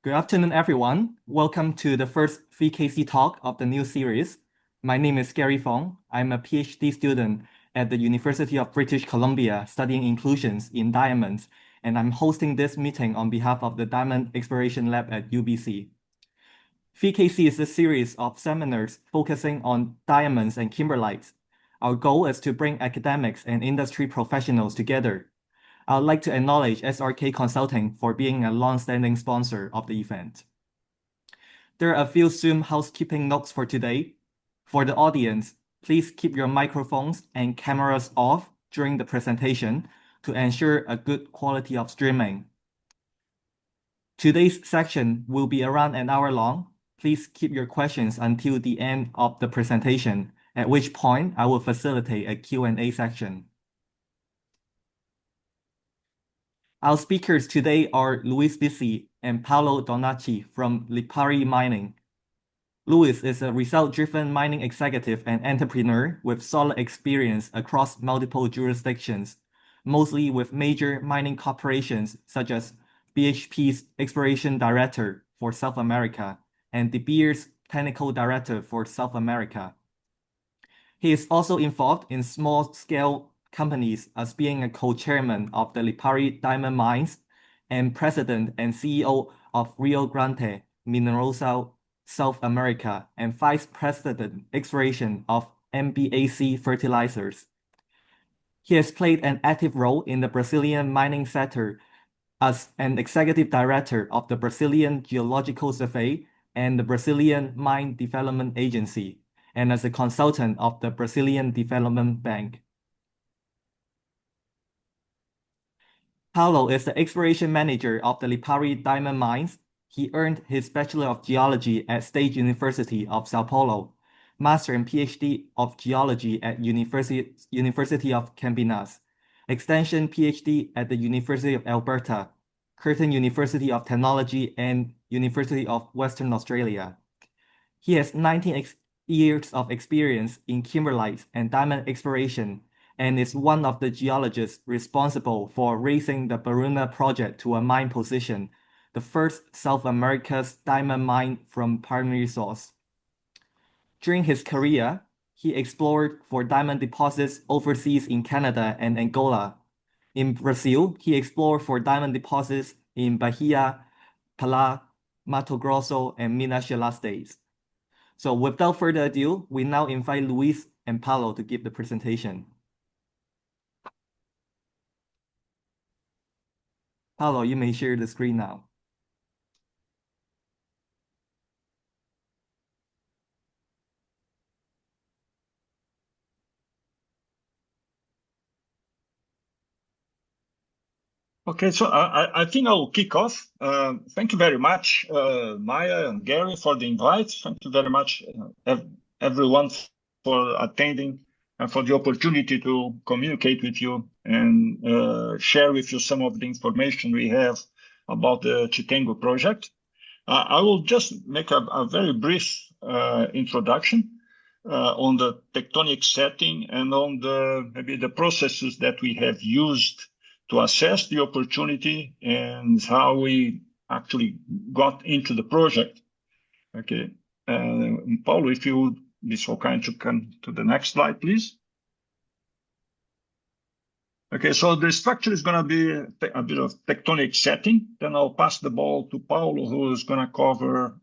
Good afternoon, everyone. Welcome to the first VKC talk of the new series. My name is Gary Fong. I'm a PhD student at the University of British Columbia studying inclusions in diamonds, and I'm hosting this meeting on behalf of the Diamond Exploration Lab at UBC. VKC is a series of seminars focusing on diamonds and kimberlites. Our goal is to bring academics and industry professionals together. I would like to acknowledge SRK Consulting for being a long-standing sponsor of the event. There are a few Zoom housekeeping notes for today. For the audience, please keep your microphones and cameras off during the presentation to ensure a good quality of streaming. Today's section will be around an hour long. Please keep your questions until the end of the presentation, at which point I will facilitate a Q&A section. Our speakers today are Luiz Bizzi and Paulo from Lipari Mining. Luiz is a result-driven mining executive and entrepreneur with solid experience across multiple jurisdictions, mostly with major mining corporations such as BHP's Exploration Director for South America and De Beers Technical Director for South America. He is also involved in small-scale companies as being a co-chairman of the Lipari Diamond Mines and president and CEO of Rio Grande Minerosa South America and vice president exploration of MBAC Fertilizers. He has played an active role in the Brazilian mining sector as an executive director of the Brazilian Geological Survey and the Brazilian Mine Development Agency, and as a consultant of the Brazilian Development Bank. Paulo is the exploration manager of the Lipari Diamond Mines. He earned his Bachelor of Geology at State University of Sao Paulo, Master and PhD of Geology at University of Campinas, Extension PhD at the University of Alberta, Curtin University of Technology, and University of Western Australia. He has 19 years of experience in kimberlites and diamond exploration, and is one of the geologists responsible for raising the Baruna project to a mine position, the first South America's diamond mine from primary source. During his career, he explored for diamond deposits overseas in Canada and Angola. In Brazil, he explored for diamond deposits in Bahia, Pará, Mato Grosso, and Minas Gerais states. So without further ado, we now invite Luiz and Paulo to give the presentation. Paulo, you may share the screen now. Okay, so I think I will kick off. Thank you very much, Maya and Gary, for the invite. Thank you very much, everyone, for attending and for the opportunity to communicate with you and share with you some of the information we have about the Tchitengo project. I will just make a very brief introduction on the tectonic setting and on maybe the processes that we have used to assess the opportunity and how we actually got into the project. Okay, Paulo, if you would be so kind to come to the next slide, please. Okay, so the structure is going to be a bit of tectonic setting. Then I'll pass the ball to Paulo, who is going to cover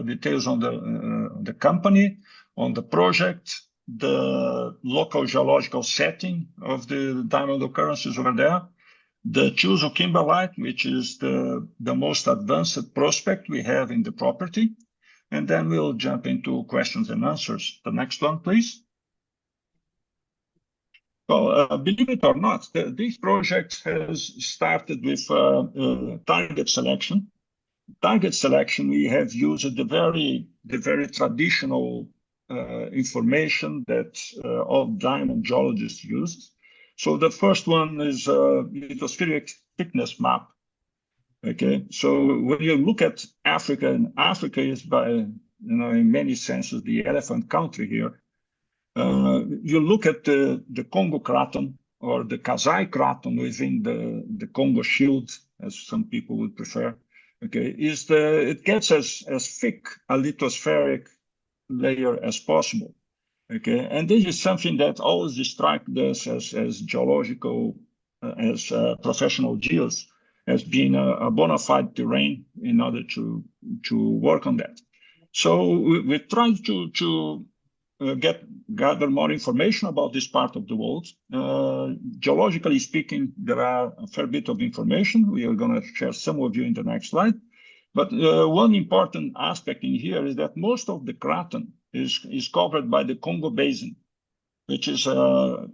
details on the company, on the project, the local geological setting of the diamond occurrences over there, the Tchiuzo Kimberlite, which is the most advanced prospect we have in the property. And then we'll jump into questions and answers. The next one, please. Well, believe it or not, this project has started with target selection. Target selection, we have used the very traditional information that all diamond geologists use. So the first one is lithospheric thickness map. Okay, so when you look at Africa, and Africa is in many senses the elephant country here. You look at the Congo Craton or the Kasai Craton within the Congo Shield, as some people would prefer. okay, is it gets as thick a lithospheric layer as possible. Okay, and this is something that always strikes us as geological, as professional geos, as being a bona fide terrain in order to work on that. So we tried to gather more information about this part of the world. Geologically speaking, there are a fair bit of information. We are going to share some of you in the next slide. But one important aspect in here is that most of the craton is covered by the Congo Basin, which is a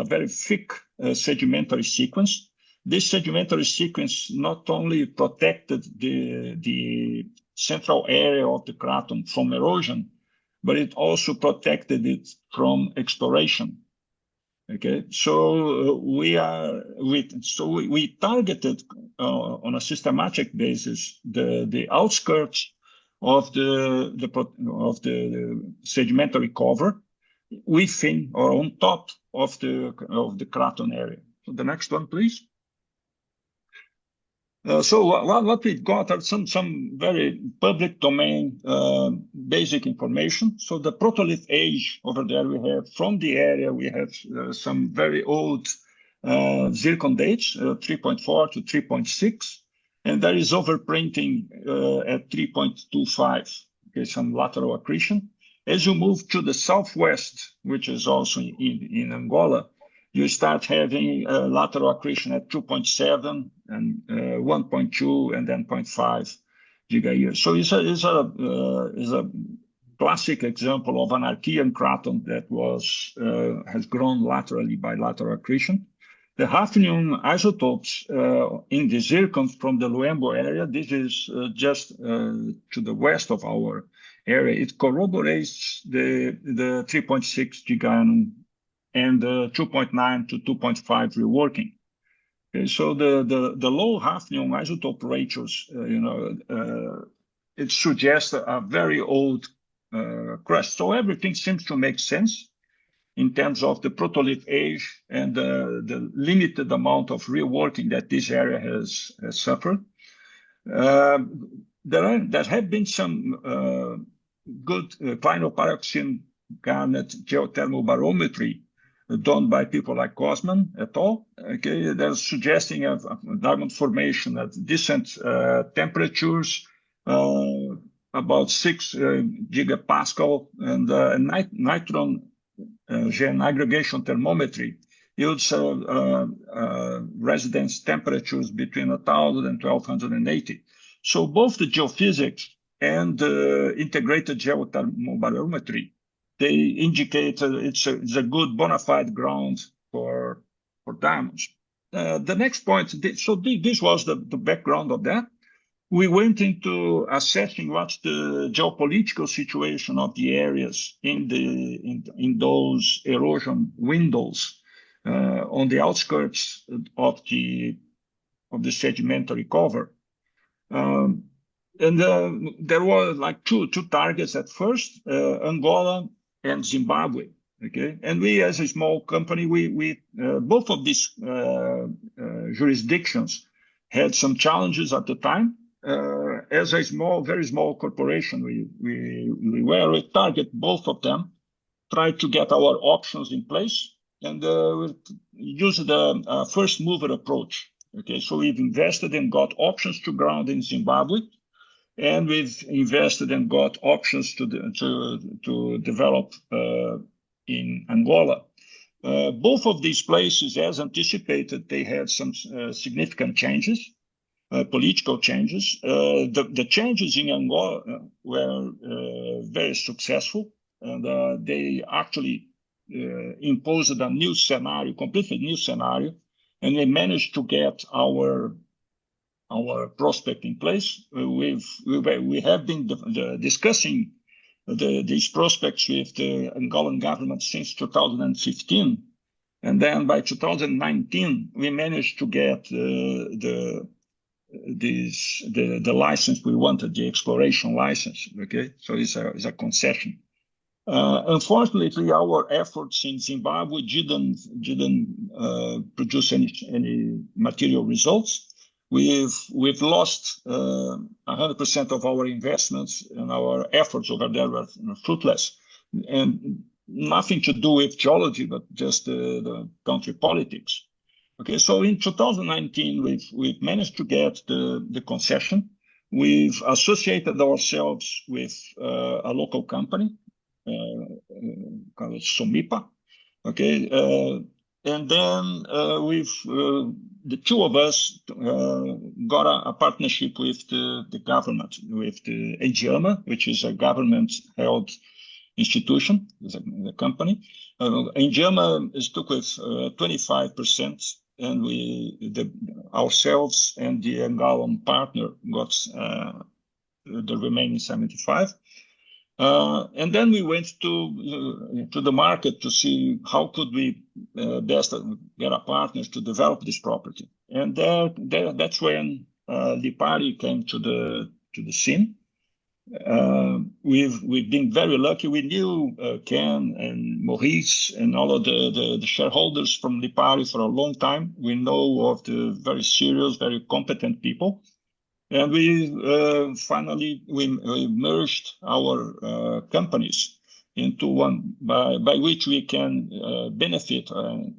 very thick sedimentary sequence. This sedimentary sequence not only protected the central area of the craton from erosion, but it also protected it from exploration. Okay, so we targeted on a systematic basis the outskirts of the sedimentary cover within or on top of the craton area. So the next one, please. So what we've got are some very public domain basic information. So the protolith age over there we have from the area, we have some very old zircon dates, 3.4 to 3.6, and there is overprinting at 3.25, okay, some lateral accretion. As you move to the southwest, which is also in Angola, you start having lateral accretion at 2.7 and 1.2 and then 0.5 giga years. So it's a classic example of an Archean Craton that has grown laterally by lateral accretion. The hafnium isotopes in the zircons from the Luembo area, this is just to the west of our area. It corroborates the 3.6 gigaannum and 2.9 to 2.5 reworking. Okay, so the low hafnium isotope ratios, it suggests a very old crust. So everything seems to make sense in terms of the protolith age and the limited amount of reworking that this area has suffered. There have been some good clinopyroxene garnet geothermal barometry done by people like Cosman et al. Okay, they're suggesting a diamond formation at decent temperatures, about 6 gigapascal, and nitron gen aggregation thermometry yields residence temperatures between 1,000 and 1,280. So both the geophysics and the integrated geothermal barometry, they indicate it's a good bona fide ground for diamonds. The next point, so this was the background of that. We went into assessing what's the geopolitical situation of the areas in those erosion windows on the outskirts of the sedimentary cover. And there were like two targets at first, Angola and Zimbabwe. Okay, and we, as a small company, we both of these jurisdictions had some challenges at the time. As a very small corporation, we were a target both of them, tried to get our options in place, and we used the first mover approach. Okay, so we've invested and got options to ground in Zimbabwe, and we've invested and got options to develop in Angola. Both of these places, as anticipated, they had some significant changes. Political changes. The changes in Angola were very successful, and they actually imposed a new scenario, completely new scenario, and they managed to get our prospect in place. We have been discussing these prospects with the Angolan government since 2015, and then by 2019 we managed to get the license we wanted, the exploration license. Okay, so it's a concession. Unfortunately, our efforts in Zimbabwe didn't produce any material results. we've lost 100% of our investments, and our efforts over there were fruitless, and nothing to do with geology, but just the country politics. Okay, so in 2019, we've managed to get the concession. We've associated ourselves with a local company called Somipa. Okay, and then the two of us got a partnership with the government, with the AGIAMA, which is a government-held institution, the company. AGIAMA took with 25%, and ourselves and the Angolan partner got the remaining 75%. And then we went to the market to see how could we best get our partners to develop this property. And that's when Lipari came to the scene. We've been very lucky. We knew Ken and Maurice and all of the shareholders from Lipari for a long time. We know of the very serious, very competent people. And we finally merged our companies into one, by which we can benefit from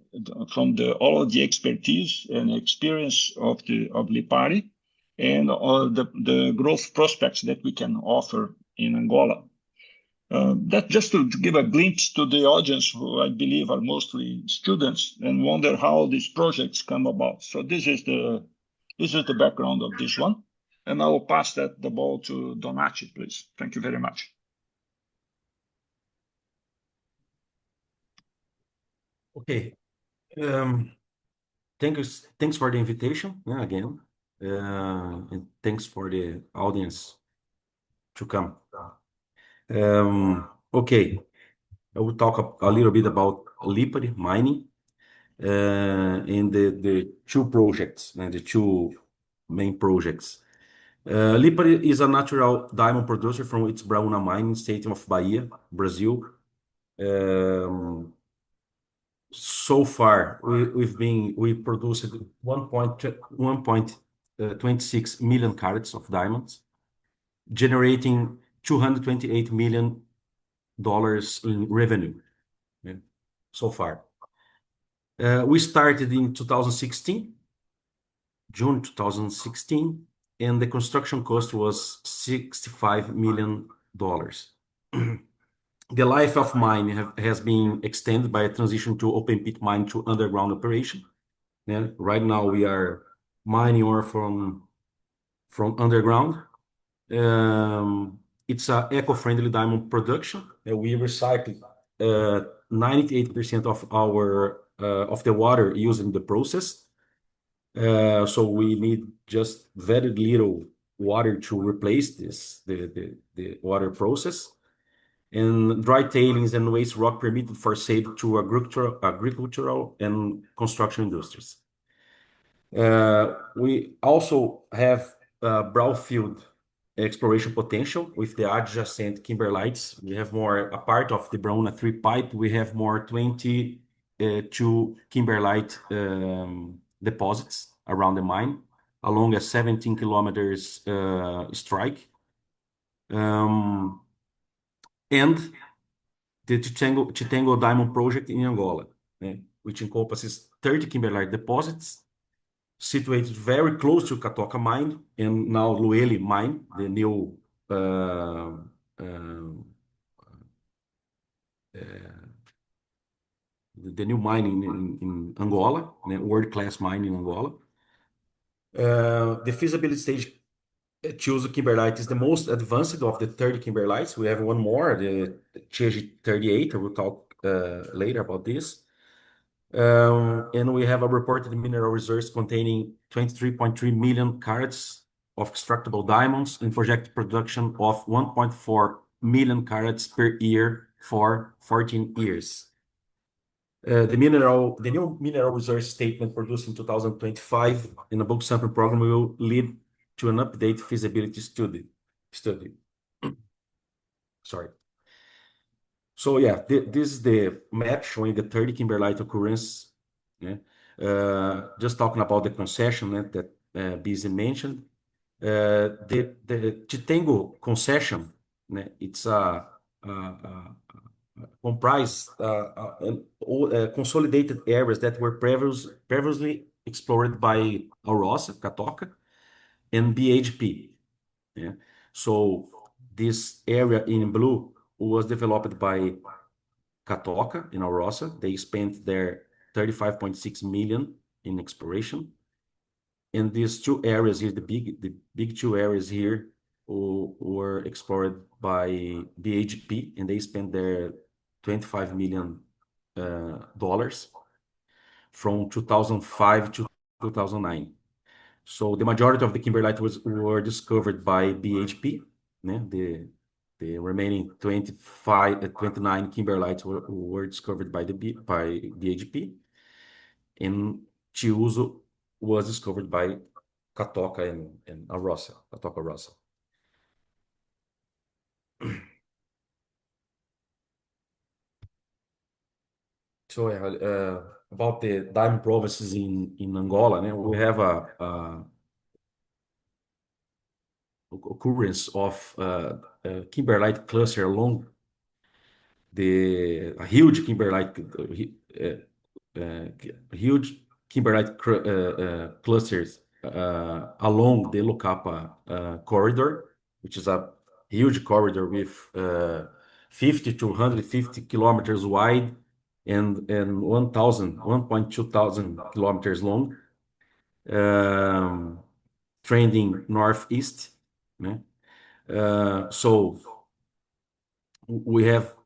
all of the expertise and experience of Lipari, and all the growth prospects that we can offer in Angola. That just to give a glimpse to the audience, who I believe are mostly students and wonder how these projects come about. So this is the background of this one. And I will pass the ball to Donaci, please. Thank you very much. Okay. Thanks for the invitation again, and thanks for the audience to come. Okay, I will talk a little bit about Lipari mining and the two projects and the two main projects. Lipari is a natural diamond producer from its Brauna mine in the state of Bahia, Brazil. So far, we produced 1.26 million carats of diamonds, generating $228 million in revenue so far. We started in 2016, June 2016, and the construction cost was $65 million. The life of mine has been extended by a transition to open pit mine to underground operation. And right now we are mining ore from underground. It's an eco-friendly diamond production. We recycle 98% of the water used in the process. So we need just very little water to replace the water process. And dry tailings and waste rock permitted for sale to agricultural and construction industries. We also have brownfield exploration potential with the adjacent kimberlites. We have a part of the Brauna 3 pipe, we have more 22 kimberlite deposits around the mine along a 17 kilometers strike. And the Tchitengo Diamond Project in Angola, which encompasses 30 kimberlite deposits situated very close to Catoca mine and now Luele mine, the new mine in Angola, world-class mine in Angola. The feasibility stage Tchiuzo Kimberlite is the most advanced of the 30 kimberlites. We have one more, the TG38. I will talk later about this. And we have a reported mineral resource containing 23.3 million carats of extractable diamonds and projected production of 1.4 million carats per year for 14 years. The new mineral resource statement produced in 2025 in a bulk sample program will lead to an update feasibility study. Sorry. So yeah, this is the map showing the 30 kimberlite occurrence. Just talking about the concession, that Bizzi mentioned. The Tchitengo Concession, it's comprise consolidated areas that were previously explored by Alrosa, Catoca, and BHP. Yeah. So this area in blue was developed by Catoca in Alrosa. They spent their 35.6 million in exploration. And these two areas here, the big two areas here, were explored by BHP, and they spent their $25 million from 2005 to 2009. So the majority of the kimberlite were discovered by BHP. The remaining 29 kimberlites were discovered by BHP, and Tchiuzo was discovered by Catoca and Alrosa, Catoca Rosa. So about the diamond provinces in Angola, we have a occurrence of kimberlite cluster along a huge kimberlite clusters along the Lucapa corridor, which is a huge corridor with 50 to 150 kilometers wide and 1.2 thousand kilometers long, trending northeast. So we have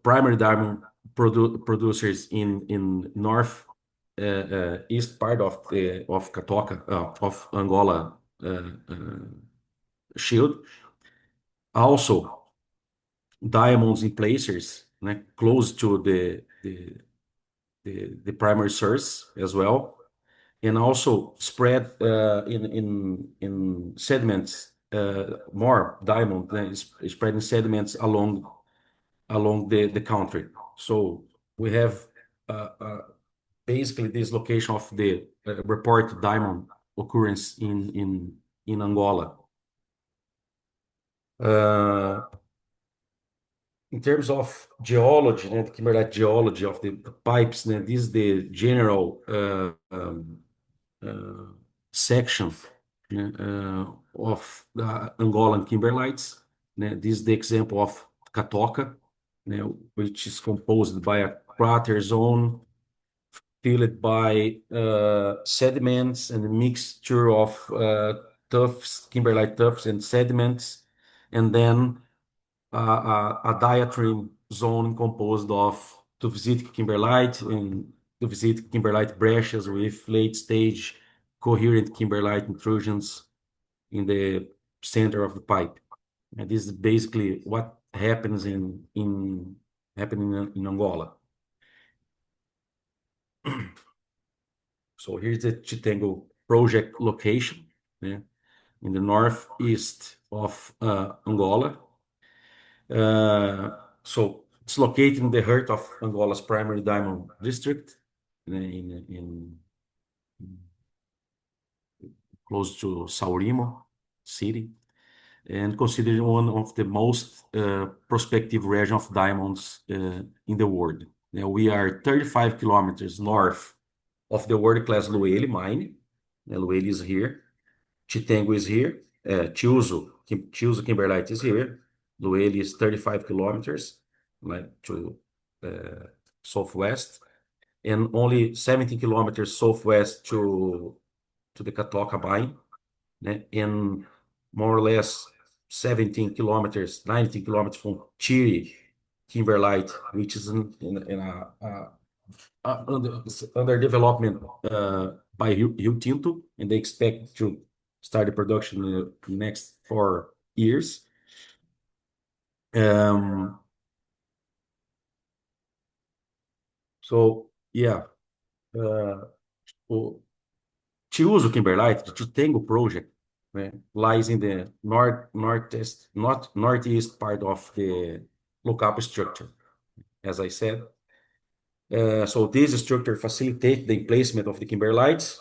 primary diamond producers in north east part of Catoca of Angola shield. Also, diamonds in placers close to the primary source as well, and also spread in sediments. More diamond spread in sediments along the country. So we have basically this location of the reported diamond occurrence in Angola. In terms of geology, the kimberlite geology of the pipes, this is the general section of the Angolan kimberlites. This is the example of Catoca, which is composed by a crater zone filled by sediments and a mixture of kimberlite tuffs and sediments, and then a diatreme zone composed of tuphsitic kimberlite and tuphsitic kimberlite breccias with late-stage coherent kimberlite intrusions in the center of the pipe. And this is basically what happens in Angola. So here's the Tchitengo project location, in the northeast of Angola. So it's located in the heart of Angola's primary diamond district, close to Saurimo city, and considered one of the most prospective regions of diamonds in the world. Now, we are 35 kilometers north of the world-class Luele mine. Luele is here. Tchitengo is here. Tchiuzo Kimberlite is here. Luele is 35 kilometers to southwest, and only 17 kilometers southwest to the Catoca mine, and more or less 19 kilometers from Chiri Kimberlite, which is under development by Rio Tinto, and they expect to start the production in the next 4 years. So yeah, Tchiuzo Kimberlite, the Tchitengo project, lies in the northeast part of the Lucapa structure, as I said. So this structure facilitates the emplacement of the kimberlites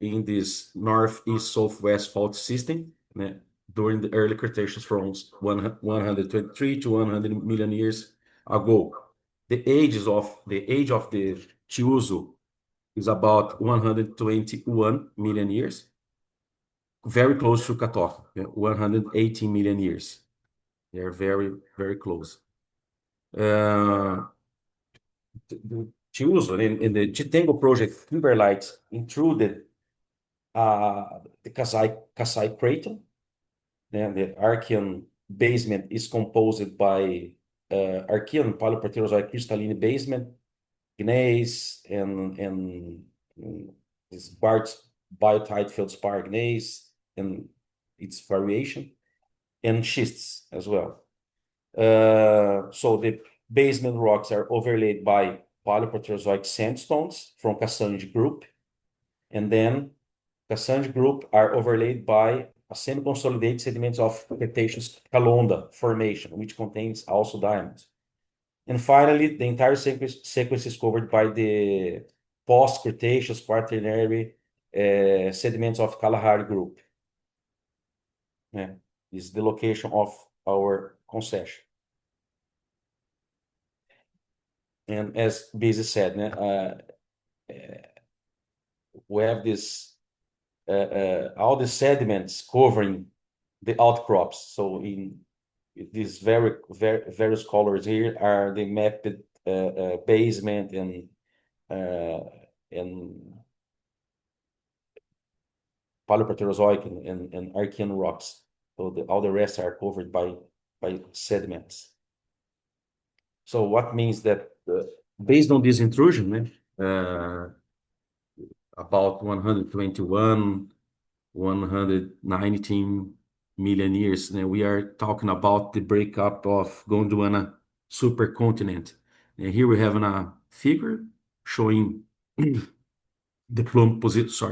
in this northeast-southwest fault system during the early Cretaceous from 123 to 100 million years ago. The age of the Tchiuzo is about 121 million years, very close to Catoca, 118 million years. They are very, very close. The Tchiuzo in the Tchitengo project, kimberlites intruded the Kasai Craton. Then the Archean basement is composed by Archean paleoproterozoic crystalline basement, gneiss, and this Bart's biotite feldspar gneiss and its variation, and schists as well. So the basement rocks are overlaid by paleoproterozoic sandstones from Kassange group, and then Kassange group are overlaid by a semi-consolidated sediments of Cretaceous Lunda formation, which contains also diamonds. And finally, the entire sequence is covered by the post-Cretaceous quaternary sediments of Kalahari group. This is the location of our concession. And as Bizzi said, we have this all the sediments covering the outcrops. So in these various colors here are the mapped basement and paleoproterozoic and Archean rocks. So all the rest are covered by sediments. So what means that based on this intrusion, about 121, 119 million years, we are talking about the breakup of Gondwana supercontinent. And here we have a figure showing the plumb positions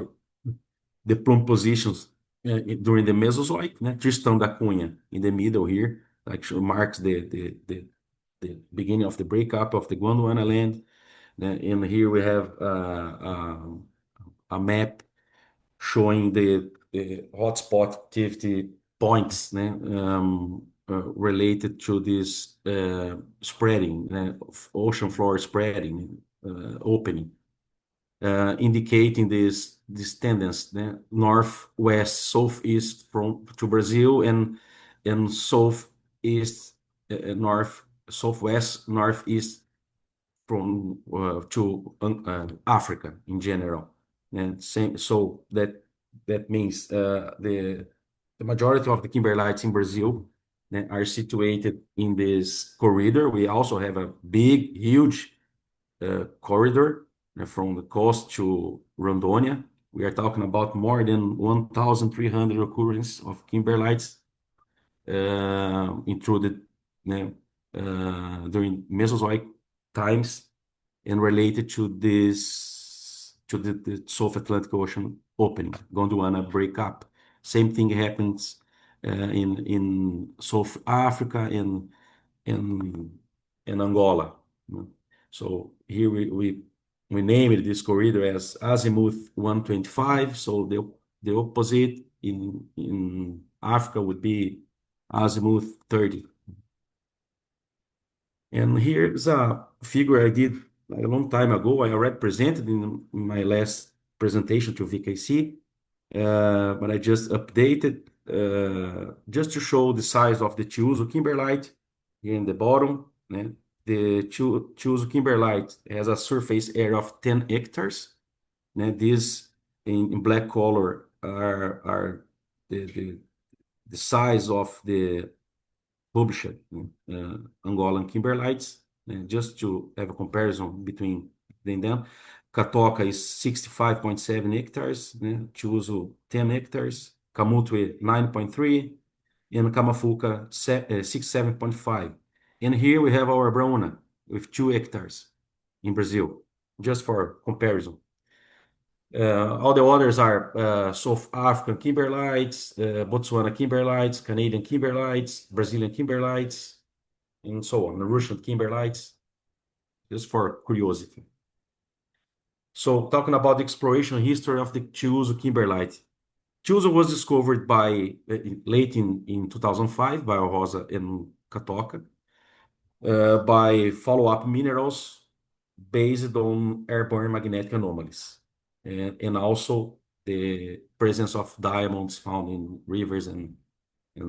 during the Mesozoic, Tristão da Cunha in the middle here, actually marks the beginning of the breakup of the Gondwana land. And here we have a map showing the hotspot activity points related to this spreading, ocean floor spreading, opening, indicating this tendency, northwest, southeast to Brazil, and southeast, southwest, northeast to Africa in general. And so that means the majority of the kimberlites in Brazil are situated in this corridor. We also have a big, huge corridor from the coast to Rondônia. We are talking about more than 1,300 occurrences of kimberlites intruded during Mesozoic times and related to the South Atlantic Ocean opening, Gondwana breakup. Same thing happens in South Africa and in Angola. So here we named this corridor as azimuth 125. So the opposite in Africa would be azimuth 30. And here's a figure I did a long time ago. I already presented in my last presentation to VKC, but I just updated just to show the size of the Tchiuzo Kimberlite here in the bottom. The Tchiuzo Kimberlite has a surface area of 10 hectares. These in black color are the size of the published Angolan kimberlites, just to have a comparison between them. Catoca is 65.7 hectares, Tchiuzo 10 hectares, Camutwe 9.3, and Camafuca 67.5. And here we have our Bruna with 2 hectares in Brazil, just for comparison. All the others are South African kimberlites, Botswana kimberlites, Canadian kimberlites, Brazilian kimberlites, and so on, the Russian kimberlites. just for curiosity. So talking about the exploration history of the Tchiuzo Kimberlite. Tchiuzo was discovered by late in 2005 by Rosa and Catoca by follow-up minerals based on airborne magnetic anomalies, and also the presence of diamonds found in rivers and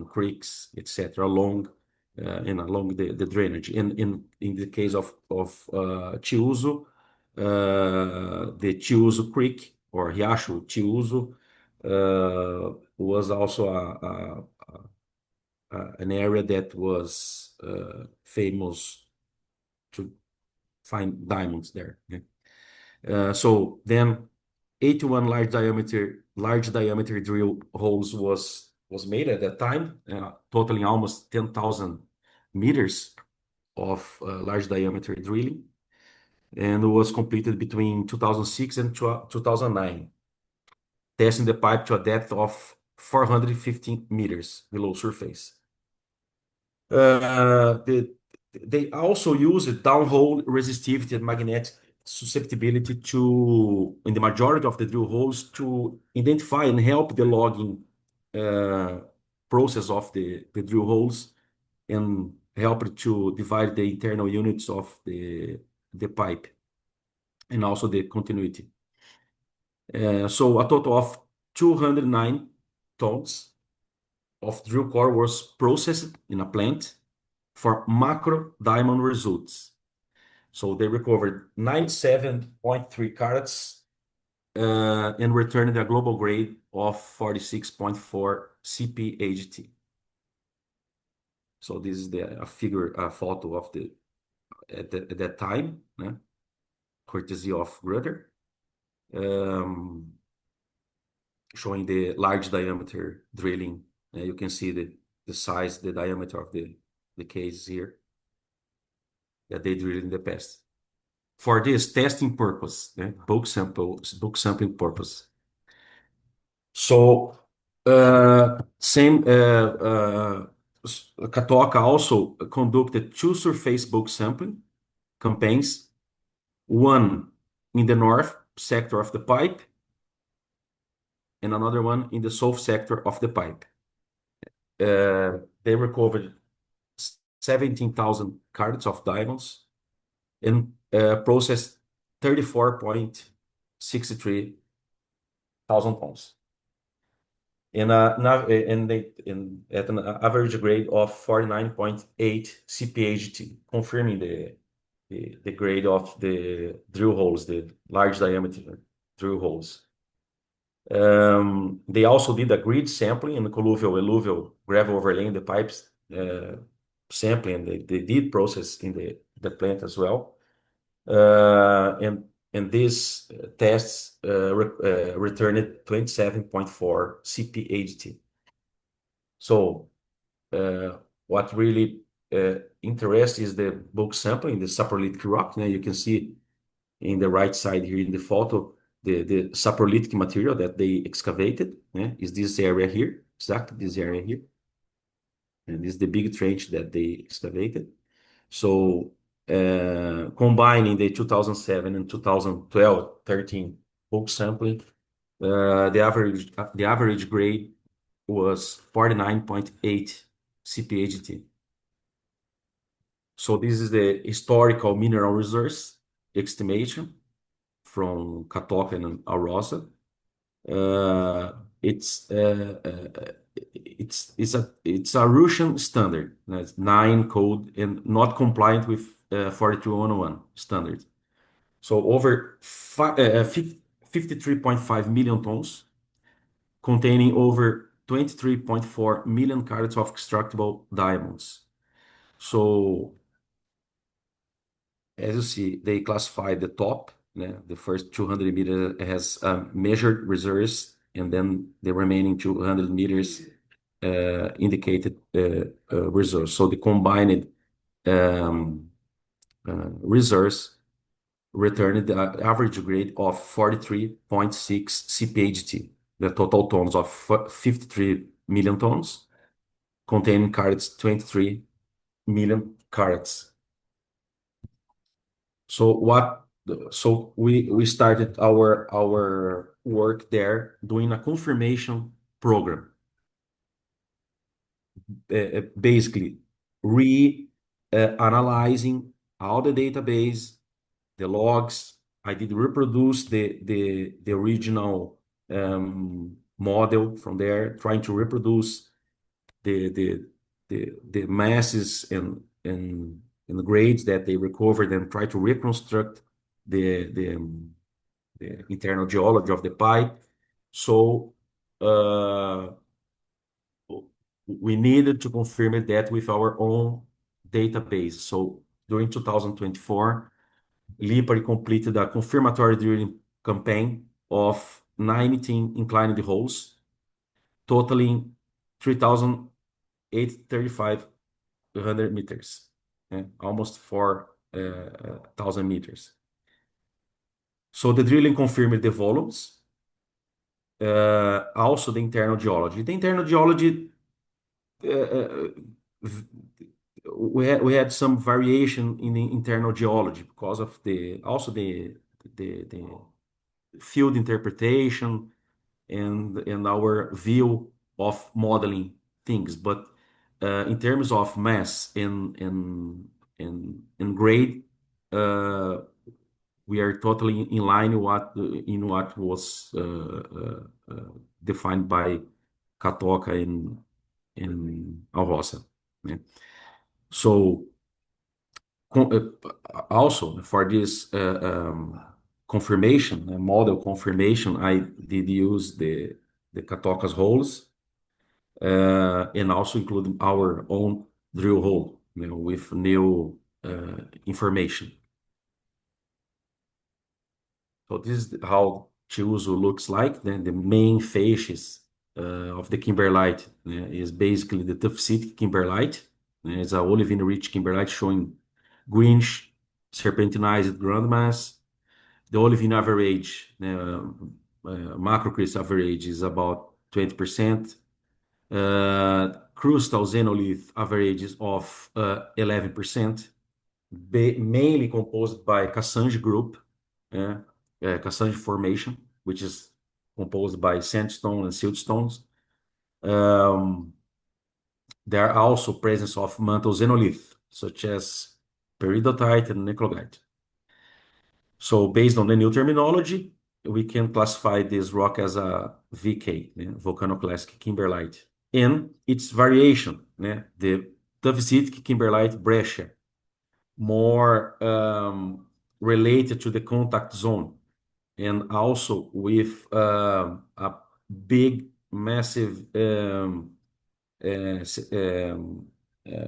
creeks, etc., along the drainage. In the case of Tchiuzo, the Tchiuzo Creek or Riacho Tchiuzo was also an area that was famous to find diamonds there. Okay? So then 81 large diameter drill holes was made at that time, totaling almost 10,000 meters of large diameter drilling, and it was completed between 2006 and 2009, testing the pipe to a depth of 415 meters below surface. They also use downhole resistivity and magnetic susceptibility in the majority of the drill holes to identify and help the logging process of the drill holes and help to divide the internal units of the pipe and also the continuity. So a total of 209 tons of drill core was processed in a plant for macro diamond results. So they recovered 97.3 carats and returned a global grade of 46.4 CPHT. So this is a photo of at that time, courtesy of Grutter, showing the large diameter drilling. You can see the size, the diameter of the case here that they drilled in the past. For this testing purpose, bulk sampling purpose. So Catoca also conducted 2 surface bulk sampling campaigns, one in the north sector of the pipe and another one in the south sector of the pipe. They recovered 17,000 carats of diamonds and processed 34.63 thousand tons. And at an average grade of 49.8 CPHT, confirming the grade of the drill holes, the large diameter drill holes. They also did a grid sampling and colluvial alluvial gravel overlaying the pipes sampling, and they did process in the plant as well. And these tests returned 27.4 CPHT. So what really interests is the bulk sampling, the saprolitic rock. Now you can see in the right side here in the photo, the saprolitic material that they excavated is this area here, exactly this area here. And this is the big trench that they excavated. So combining the 2007 and 2012-13 bulk sampling, the average grade was 49.8 CPHT. So this is the historical mineral resource estimation from Catoca and Arosa. It's a Russian standard. That's 9 code and not compliant with 42101 standard. So over 53.5 million tons, containing over 23.4 million carats of extractable diamonds. So as you see, they classified the top. The first 200 meters has measured reserves, and then the remaining 200 meters indicated reserves. So the combined reserves returned the average grade of 43.6 CPHT. The total tons of 53 million tons, containing carats 23 million carats. So we started our work there doing a confirmation program. Basically analyzing all the database, the logs. I did reproduce the original model from there, trying to reproduce the masses and the grades that they recovered, and try to reconstruct the internal geology of the pipe. So we needed to confirm that with our own database. So during 2024, Lipari completed a confirmatory drilling campaign of 19 inclined holes, totaling 3,835 meters, almost 4,000 meters. So the drilling confirmed the volumes, also the internal geology. The internal geology, we had some variation in the internal geology because of also the field interpretation and our view of modeling things. But in terms of mass and grade, we are totally in line what was defined by Catoca and Alrosa. So also for this confirmation, model confirmation, I did use the Catoca's holes, and also include our own drill hole, with new information. So this is how Tchiuzo looks like. Then the main facies of the kimberlite is basically the tuff-citic kimberlite. It's a olivine-rich kimberlite showing greenish serpentinized groundmass. The olivine average, macrocrystal average is about 20%. Crustal xenolith averages of 11%, mainly composed by Cassange group, Cassange formation, which is composed by sandstone and siltstones. There are also presence of mantle xenolith, such as peridotite and neclogite. So based on the new terminology, we can classify this rock as a VK, volcanoclastic kimberlite, and its variation, the tuff-citic kimberlite breccia, more related to the contact zone, and also with a big, massive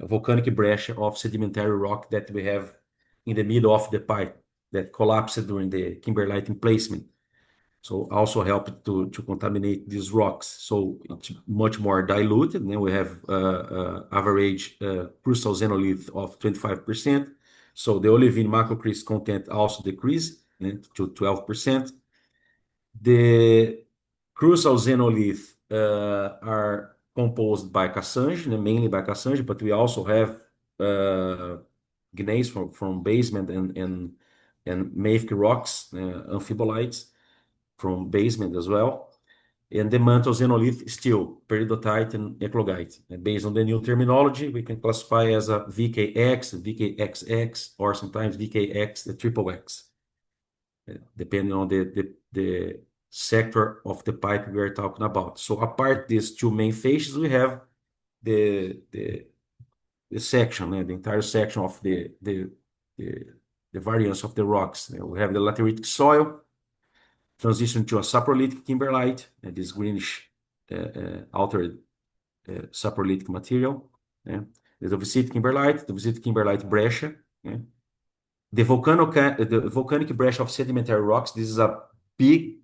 volcanic breccia of sedimentary rock that we have in the middle of the pipe that collapsed during the kimberlite emplacement. So also helped to contaminate these rocks. So it's much more diluted. And then we have average crustal xenolith of 25%. So the olivine macrocrystal content also decreased to 12%. The crustal xenolith are composed by Cassange, mainly by Cassange, but we also have gneiss from basement and mafic rocks, amphibolites from basement as well. And the mantle xenolith still peridotite and eclogite. And based on the new terminology, we can classify as a VKX, VKXX, or sometimes VKX, the triple X, depending on the sector of the pipe we are talking about. So apart these two main facies, we have the section, the entire section of the variance of the rocks. We have the lateritic soil, transition to a saprolitic kimberlite, this greenish altered saprolitic material. The tuff-citic kimberlite breccia. The volcanic breccia of sedimentary rocks. This is a big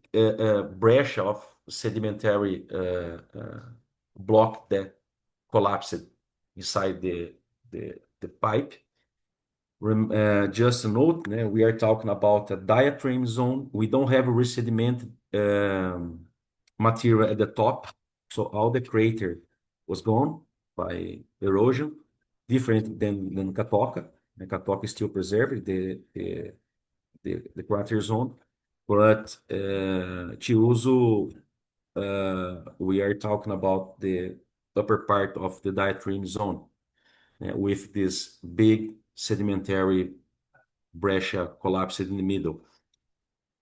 breccia of sedimentary block that collapsed inside the pipe. Just a note, we are talking about a diatreme zone. We don't have a resedimented material at the top, so all the crater was gone by erosion, different than Catoca. The Catoca is still preserved. The the crater zone. But Tchiuzo, we are talking about the upper part of the diatreme zone with this big sedimentary breccia collapsed in the middle.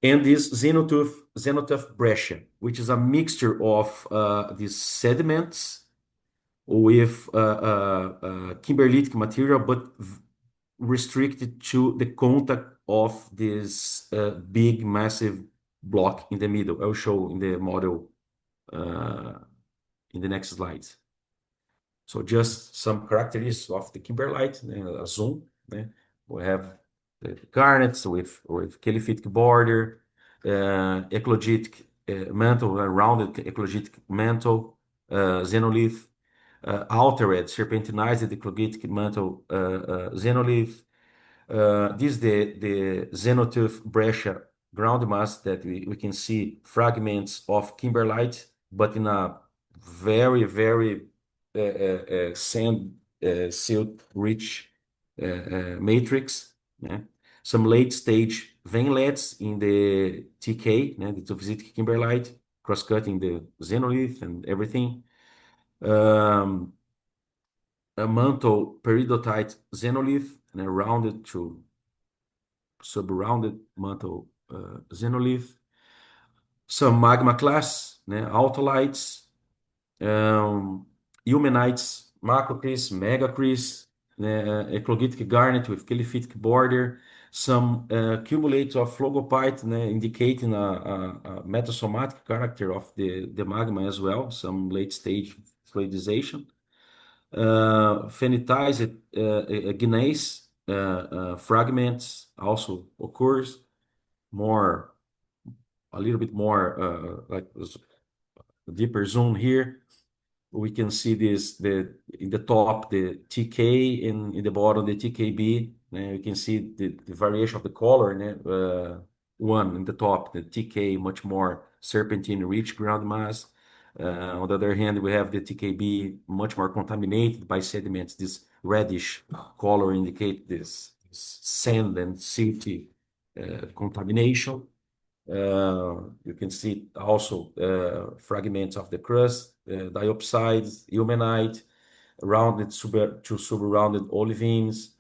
And this zenotooth breccia, which is a mixture of these sediments with kimberlitic material, but restricted to the contact of this big, massive block in the middle. I'll show in the model in the next slides. So just some characteristics of the kimberlite, a zoom. We have the garnets with caliphytic border, eclogitic mantle, a rounded eclogitic mantle, xenolith, altered serpentinized eclogitic mantle xenolith. This is the zenotooth breccia ground mass that we can see fragments of kimberlite, but in a very, very sand silt rich matrix. Some late stage veinlets in the TK, the tophysitic kimberlite, cross-cutting the xenolith and everything. A mantle peridotite xenolith and a rounded to sub-rounded mantle xenolith. Some magma class, autolites, eumenites, macrocris, megacris, eclogitic garnet with caliphytic border, some cumulates of phlogopite, indicating a metasomatic character of the magma as well, some late stage fluidization. Phenitized gneiss fragments also occurs, a little bit more like a deeper zoom here. We can see this in the top the TK and in the bottom the TKB. You can see the variation of the color. One in the top, the TK, much more serpentine rich ground mass. On the other hand, we have the TKB much more contaminated by sediments. This reddish color indicates this sand and silty contamination. You can see also fragments of the crust, diopsides, eumenite, rounded to sub-rounded olivines,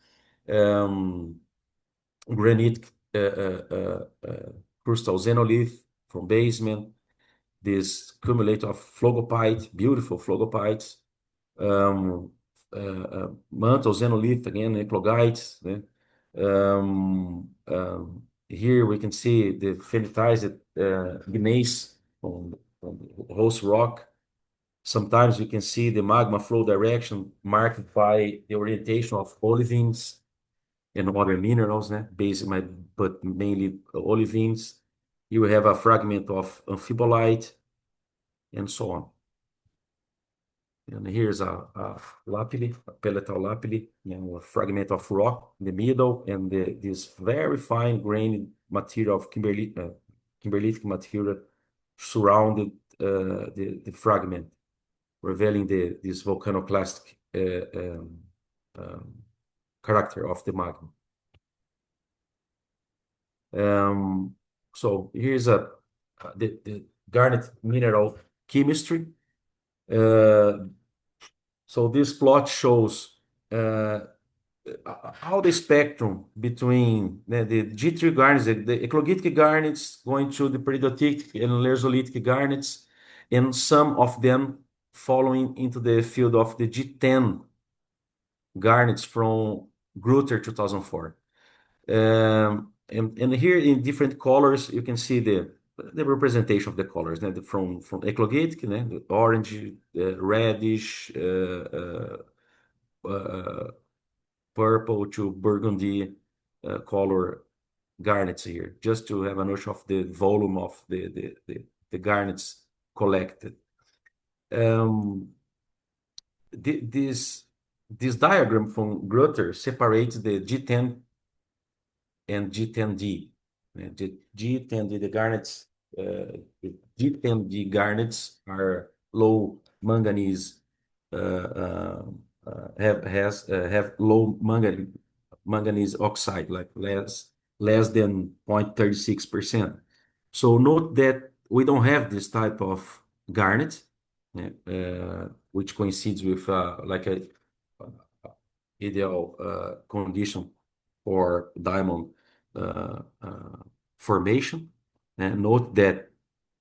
granitic crustal xenolith from basement, this cumulate of phlogopite, beautiful phlogopites, mantle xenolith, again, eclogites. Here we can see the phenitized gneiss on host rock. Sometimes we can see the magma flow direction marked by the orientation of olivines and other minerals, but mainly olivines. Here we have a fragment of amphibolite and so on. And here's a lapilli, a pelletal lapilli, a fragment of rock in the middle, and this very fine grained material of kimberlitic material surrounded the fragment, revealing this volcanoclastic character of the magma. So here's the garnet mineral chemistry. So this plot shows how the spectrum between the G3 garnets, the eclogitic garnets going through the peridotic and lersolithic garnets, and some of them following into the field of the G10 garnets from Grutter 2004. And here in different colors, you can see the representation of the colors, from eclogitic, the orange, reddish, purple to burgundy color garnets here, just to have a notion of the volume of the garnets collected. This diagram from Grutter separates the G10 and G10D. The G10D, the garnets, the G10D garnets are low manganese, have low manganese oxide, like less less than 0.36%. So note that we don't have this type of garnet, which coincides with like a ideal condition for diamond formation. And note that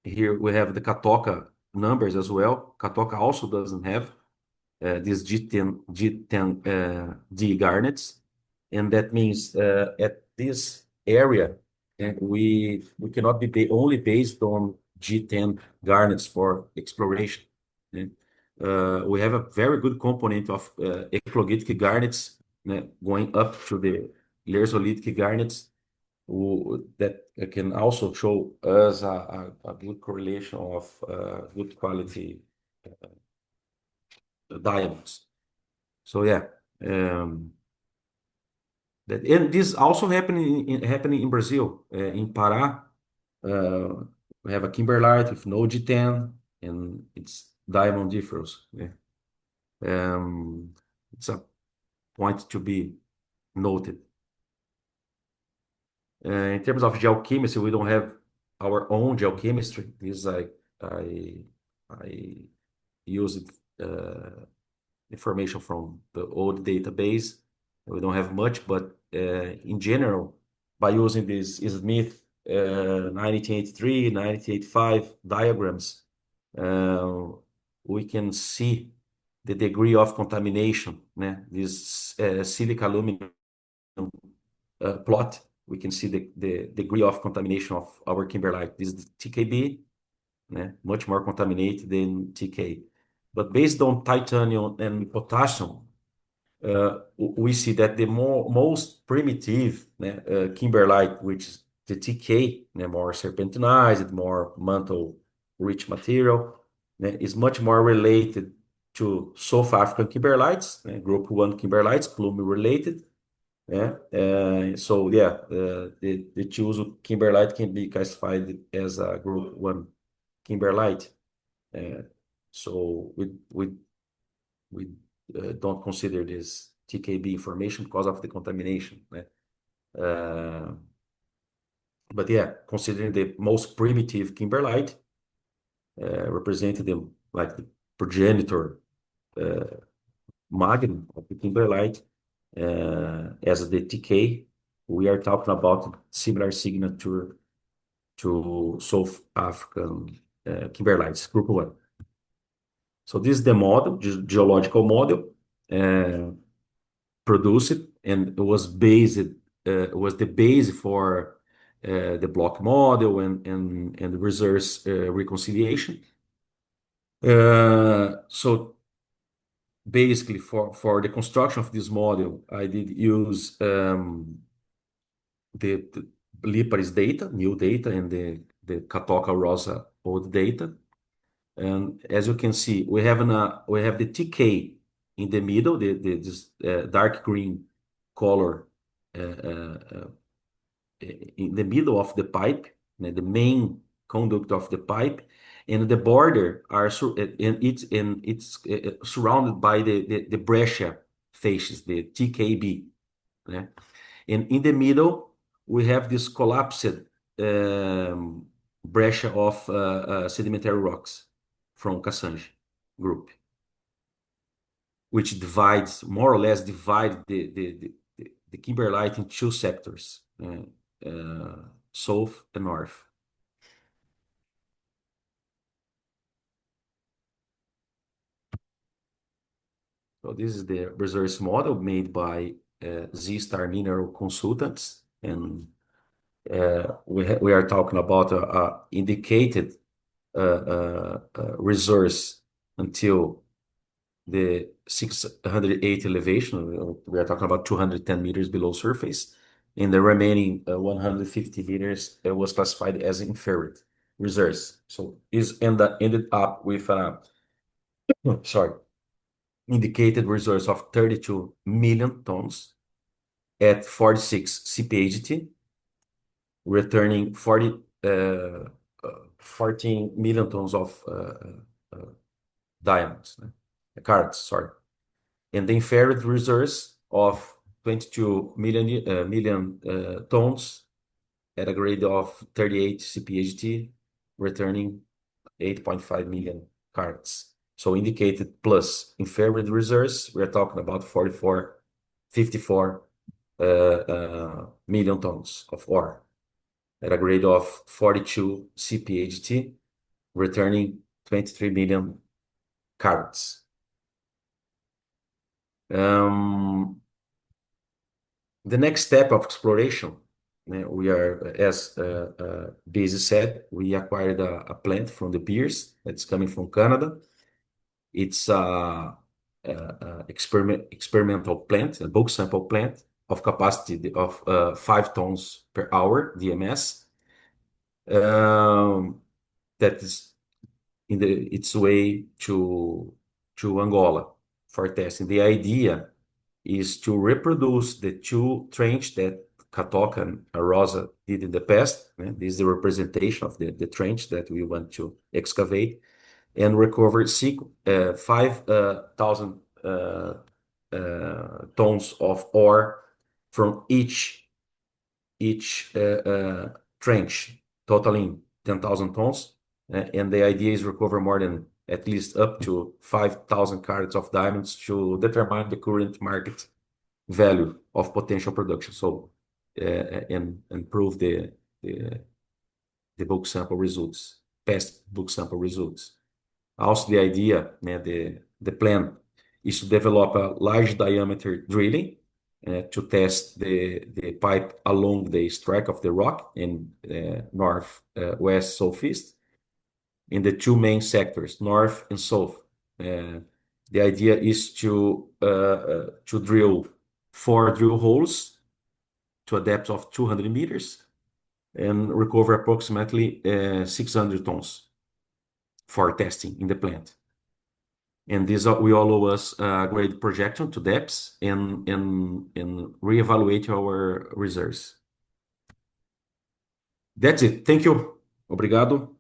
here we have the Catoca numbers as well. Catoca also doesn't have these G10D garnets, and that means at this area we cannot be only based on G10 garnets for exploration. We have a very good component of eclogitic garnets going up to the lersolithic garnets that can also show us a good correlation of good quality diamonds. So yeah, and this also happening in Brazil. In Pará, we have a kimberlite with no G10, and it's diamondiferous. It's a point to be noted. In terms of geochemistry, we don't have our own geochemistry. This I used information from the old database. We don't have much, but in general, by using this Smith 1983, 1985 diagrams, we can see the degree of contamination. This silica aluminum plot, we can see the degree of contamination of our kimberlite. This is the TKB, much more contaminated than TK. But based on titanium and potassium, we see that the most primitive kimberlite, which is the TK, more serpentinized, more mantle-rich material, is much more related to South African kimberlites, group 1 kimberlites, plume-related. So yeah, the Tchiuzo Kimberlite can be classified as a group 1 kimberlite. So we don't consider this TKB information because of the contamination. But yeah, considering the most primitive kimberlite, representing like the progenitor magnum of the kimberlite, as the TK, we are talking about similar signature to South African kimberlites, group 1. So this is the model, geological model, produced, and it was the base for the block model and resource reconciliation. So basically, for the construction of this model, I did use the Liparis data, new data, and the Catoca Rosa old data. And as you can see, we have the TK in the middle, this dark green color in the middle of the pipe, the main conduct of the pipe, and the border it's surrounded by the breccia facies, the TKB. And in the middle, we have this collapsed breccia of sedimentary rocks from Cassange group, which more or less divide the kimberlite in two sectors, south and north. So this is the resource model made by Z-Star Mineral Consultants, and we are talking about a indicated resource until the 608 elevation. We are talking about 210 meters below surface, and the remaining 150 meters was classified as inferred resource. So ended up with indicated resource of 32 million tons at 46 CPHT, returning 14 million tons of diamonds, carats, sorry. And the inferred resource of 22 million tons at a grade of 38 cphT, returning 8.5 million carats. So indicated plus inferred resources, we're talking about 54 million tons of ore at a grade of 42 cphT, returning 23 million carats. The next step of exploration, we are, as Bizzi said, we acquired a plant from the peers that's coming from Canada. It's a experimental plant, a bulk sample plant of capacity of 5 tons per hour DMS. That is in its way to Angola for testing. The idea is to reproduce the 2 trench that Catoca and Luele did in the past. This is the representation of the trench that we want to excavate and recover 5,000 tons of ore from each trench, totaling 10,000 tons. And the idea is recover more than at least up to 5,000 carats of diamonds to determine the current market value of potential production. So, and prove the bulk sample results, past bulk sample results. Also, the idea, the plan is to develop a large diameter drilling to test the pipe along the strike of the rock in north, west, southeast, in the 2 main sectors, north and south. The idea is to drill 4 drill holes to a depth of 200 meters and recover approximately 600 tons for testing in the plant. And this will allow us grade projection to depths and reevaluate our reserves. That's it. Thank you. Obrigado.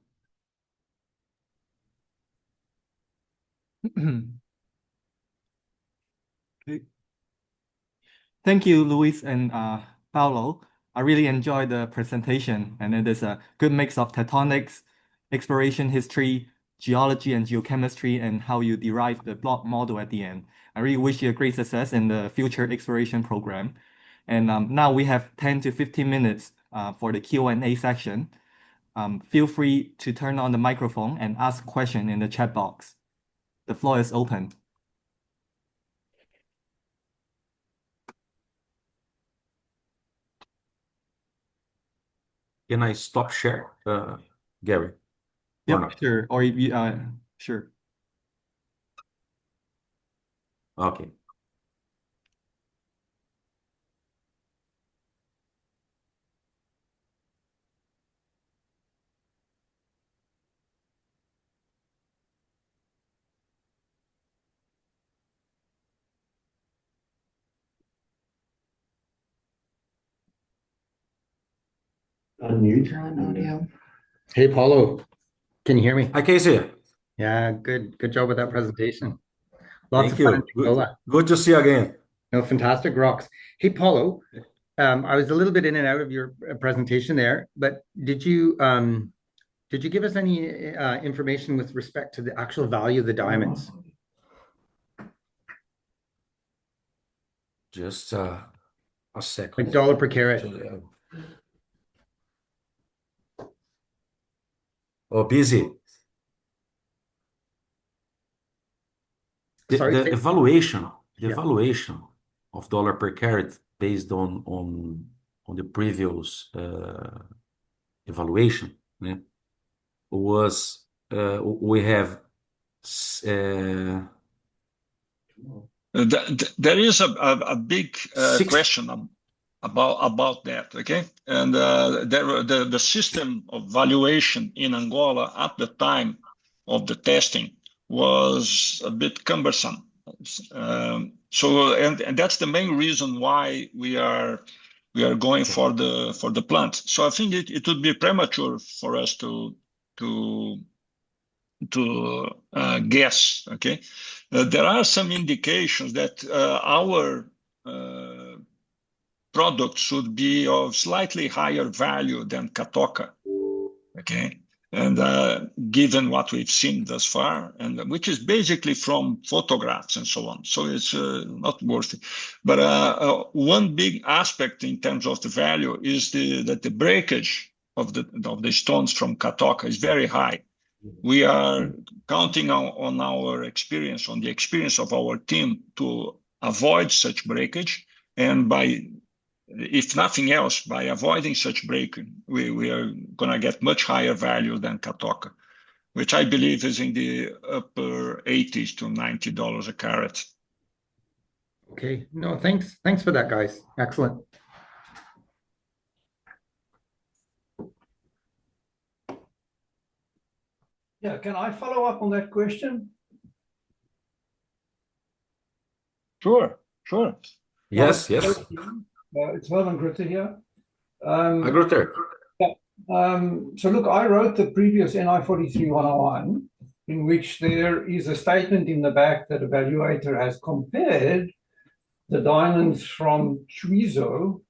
Thank you, Luis and Paulo. I really enjoyed the presentation, and it is a good mix of tectonics, exploration history, geology and geochemistry, and how you derive the block model at the end. I really wish you a great success in the future exploration program. And now we have 10 to 15 minutes for the Q&A section. Feel free to turn on the microphone and ask a question in the chat box. The floor is open. Can I stop share, Gary? Yep, not? sure. Or if you, sure. Okay. Unmute your audio. Hey, Paulo, can you hear me? I can see. Yeah, good job with that presentation. Lots Thank of fun in you. Angola. Good to see you again. No, fantastic rocks. Hey, Paulo, I was a little bit in and out of your presentation there, but did you give us any information with respect to the actual value of the diamonds? Just a second. Like dollar per carat. Oh, Bizzi. Sorry, The evaluation, Yeah. evaluation of dollar per carat based on the previous evaluation, was we have There is a big Six- question about that, okay? And the system of valuation in Angola at the time of the testing was a bit cumbersome. So that's the main reason why we are going for the plant. So I think it would be premature for us to guess, okay? There are some indications that our product should be of slightly higher value than Catoca. Okay. And given what we've seen thus far, and which is basically from photographs and so on, so it's not worth it. But one big aspect in terms of the value is that the breakage of the stones from Catoca is very high. We are counting on our experience, on the experience of our team, to avoid such breakage, and if nothing else, by avoiding such breaking, we are going to get much higher value than Catoca, which I believe is in the upper $80 to $90 a carat. Okay, no, thanks for that, guys. Excellent. Yeah, can I follow up on that question? Sure. Yes. It's Herman Grutter here. Hi, Grutter. So look, I wrote the previous NI 43-101, in which there is a statement in the back that evaluator has compared the diamonds from Tchiuzo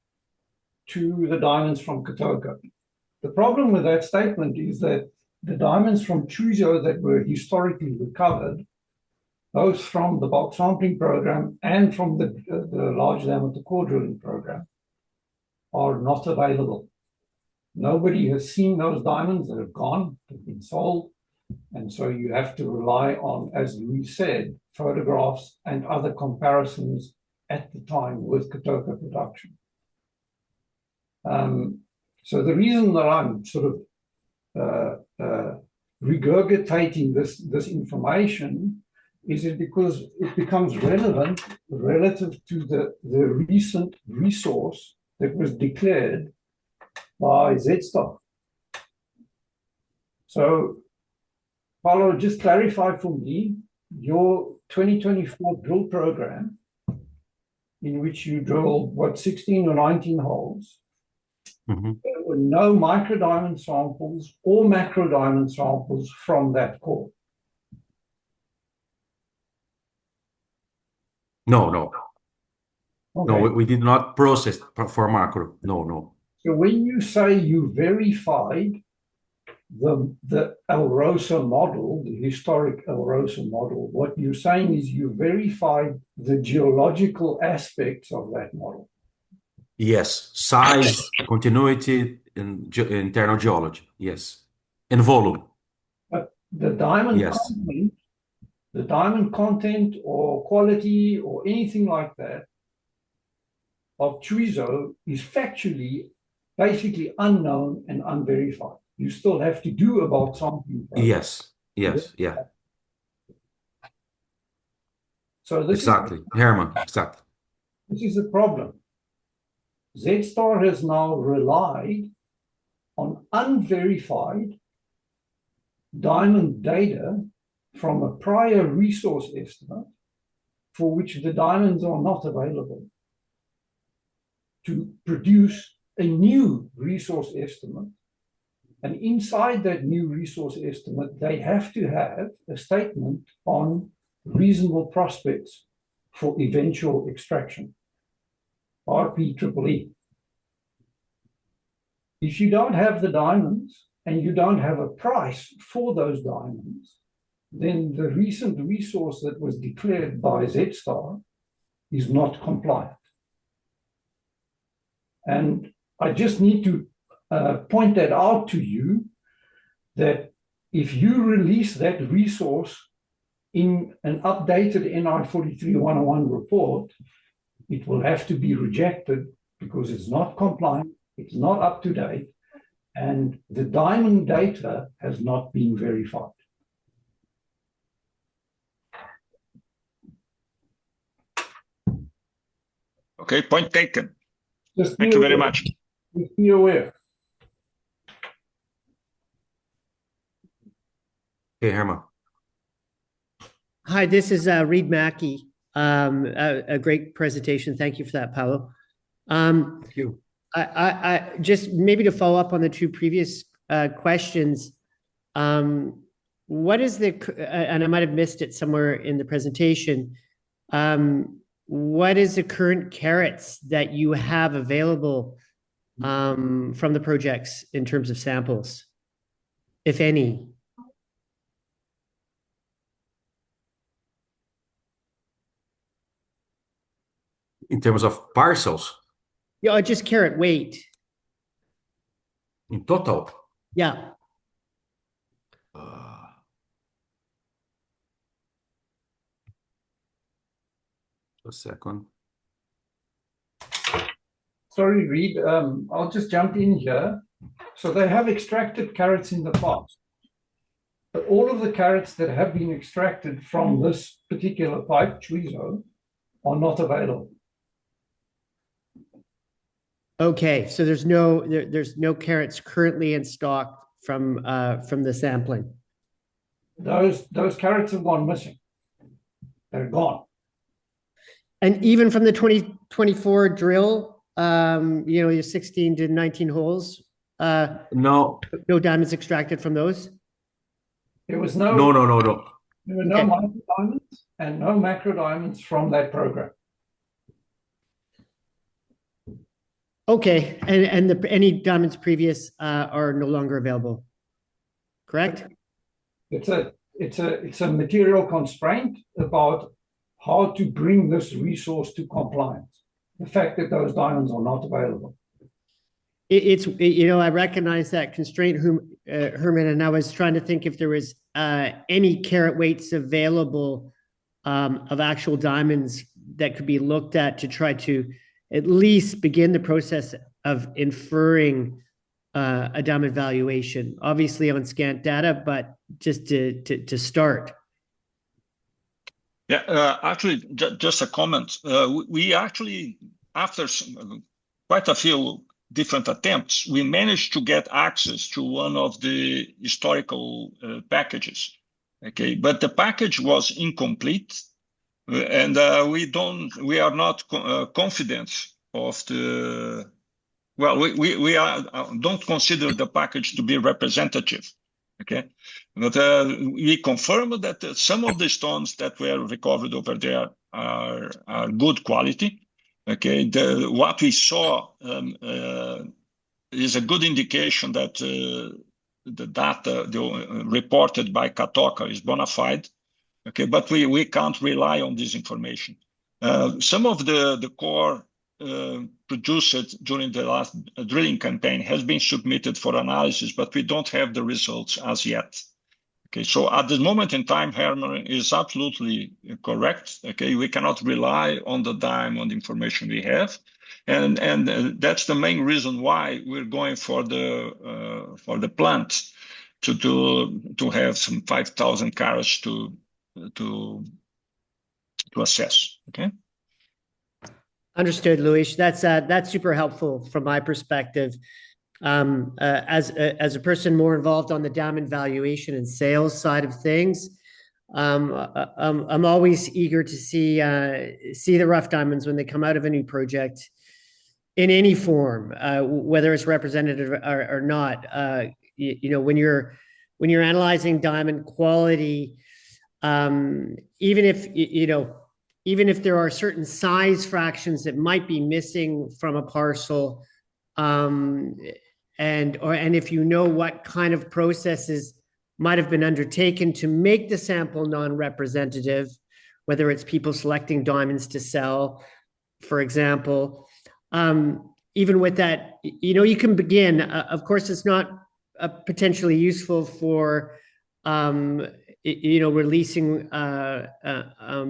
to the diamonds from Catoca. The problem with that statement is that the diamonds from Tchiuzo that were historically recovered, both from the bulk sampling program and from the large diameter core drilling program, are not available. Nobody has seen those diamonds. They're gone, they've been sold. And so you have to rely on, as Luiz said, photographs and other comparisons at the time with Catoca production. So the reason that I'm sort of regurgitating this information is it because it becomes relevant relative to the recent resource that was declared by Z-Star. So, Paulo, just clarify for me your 2024 drill program, in which you drilled, 16 or 19 holes. Mm-hmm. There were no micro-diamond samples or macro-diamond samples from that core. No. Okay. No, we did not process for macro. No. So when you say you verified the Elrosa model, the historic Elrosa model, what you're saying is you verified the geological aspects of that model. Yes, size, continuity, and internal geology. Yes, and volume. But the diamond Yes. content, the diamond content or quality or anything like that of Tchiuzo is factually basically unknown and unverified. You still have to do a bulk sampling program. Yes. Yeah. So this Exactly, Herman. Exactly. this is the problem. Z-Star has now relied on unverified diamond data from a prior resource estimate for which the diamonds are not available to produce a new resource estimate. And inside that new resource estimate, they have to have a statement on reasonable prospects for eventual extraction, RPEEE. If you don't have the diamonds and you don't have a price for those diamonds, then the recent resource that was declared by Z-Star is not compliant. And I just need to point that out to you, that if you release that resource in an updated NI 43-101 report, it will have to be rejected because it's not compliant, it's not up to date, and the diamond data has not been verified. Okay, point taken. Just Thank you very much. Just be aware. Okay, Herman. Hi, this is Reed Mackey. A great presentation. Thank you for that, Paulo. Thank you. I just maybe to follow up on the two previous questions. What is the, and I might have missed it somewhere in the presentation, what is the current carats that you have available from the projects in terms of samples, if any? In terms of parcels, Yeah, just carat weight. in total, Yeah. a second. Sorry, Reed, I'll just jump in here. So they have extracted carats in the past, but all of the carats that have been extracted from this particular pipe, Tchiuzo, are not available. Okay, so there's no carats currently in stock from the sampling. Those carats have gone missing. They're gone. And even from the 2024 drill, your 16 to 19 holes, No, no diamonds extracted from those? There was no. There were no micro diamonds and no macro diamonds from that program. Okay, and any diamonds previous are no longer available, correct? It's a material constraint about how to bring this resource to compliance. The fact that those diamonds are not available. I recognize that constraint, Herman, and I was trying to think if there was any carat weights available of actual diamonds that could be looked at to try to at least begin the process of inferring a diamond valuation, obviously on scant data, but just to start. Yeah, actually, just a comment. We actually, after quite a few different attempts, we managed to get access to one of the historical packages. Okay, but the package was incomplete, and we are not confident of the. Well, we don't consider the package to be representative. Okay, but we confirm that some of the stones that were recovered over there are good quality. Okay, what we saw is a good indication that the data reported by Catoca is bona fide. Okay, but we can't rely on this information. Some of the core produced during the last drilling campaign has been submitted for analysis, but we don't have the results as yet. Okay, so at this moment in time, Herman is absolutely correct. Okay, we cannot rely on the diamond information we have, and that's the main reason why we're going for the plant to have some 5,000 carats to assess. Okay. Understood, Luiz. That's super helpful from my perspective. As a person more involved on the diamond valuation and sales side of things, I'm always eager to see the rough diamonds when they come out of a new project in any form, whether it's representative or not. When you're analyzing diamond quality, even if there are certain size fractions that might be missing from a parcel, and if you know what kind of processes might have been undertaken to make the sample non-representative, whether it's people selecting diamonds to sell, for example, even with that, you can begin. Of course, it's not potentially useful for releasing